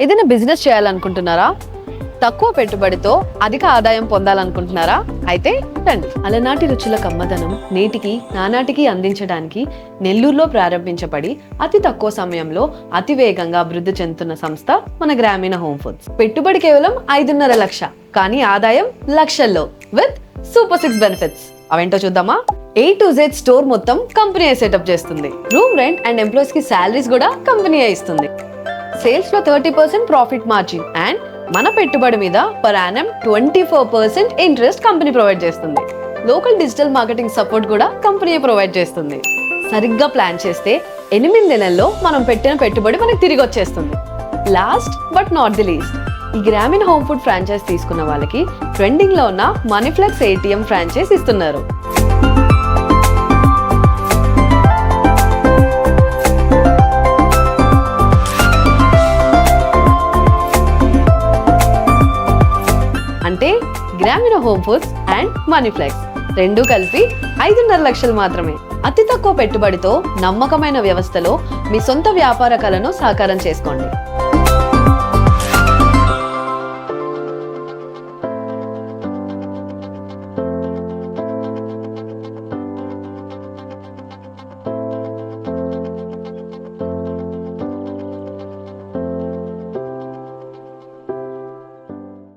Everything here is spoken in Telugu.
ఏదైనా బిజినెస్ చేయాలనుకుంటున్నారా? తక్కువ పెట్టుబడితో అధిక ఆదాయం పొందాలనుకుంటున్నారా? అయితే రండి. అలనాటి రుచుల కమ్మదనం నేటికి నానాటికి అందించడానికి నెల్లూరులో ప్రారంభించబడి అతి తక్కువ సమయంలో అతి వేగంగా అభివృద్ధి చెందుతున్న సంస్థ మన గ్రామీణ హోమ్ ఫుడ్స్. పెట్టుబడి కేవలం 5.5 లక్ష, కానీ ఆదాయం లక్షల్లో విత్ సూపర్ 6 బెనిఫిట్స్. అవేంటో చూద్దామా? A to Z స్టోర్ మొత్తం కంపెనీ సెటప్ చేస్తుంది. రూమ్ రెంట్ అండ్ ఎంప్లాయీస్ కి సాలరీస్ కూడా కంపెనీ ఇస్తుంది. సేల్స్ లో 30% ప్రాఫిట్ మార్జిన్ అండ్ మన పెట్టుబడి మీద per annum 24% interest company provide చేస్తుంది. లోకల్ డిజిటల్ మార్కెటింగ్ సపోర్ట్ కూడా కంపెనీ ప్రొవైడ్ చేస్తుంది. సరిగ్గా ప్లాన్ చేస్తే 8 నెలల్లో మనం పెట్టిన పెట్టుబడి మనకు తిరిగి వచ్చేస్తుంది. Last but not the least, ఈ గ్రామీణ హోమ్ ఫుడ్ ఫ్రాంచైజ్ తీసుకున్న వాళ్ళకి ట్రెండింగ్ లో ఉన్న మనీఫ్లెక్స్ ATM ఫ్రాంచైజ్ ఇస్తున్నారు. అంటే గ్రామీణ హోమ్ ఫుడ్స్ అండ్ మనీఫ్లెక్స్ రెండు కలిపి 5.5 లక్షలు మాత్రమే. అతి తక్కువ పెట్టుబడితో నమ్మకమైన వ్యవస్థలో మీ సొంత వ్యాపార కలను సాకారం చేసుకోండి.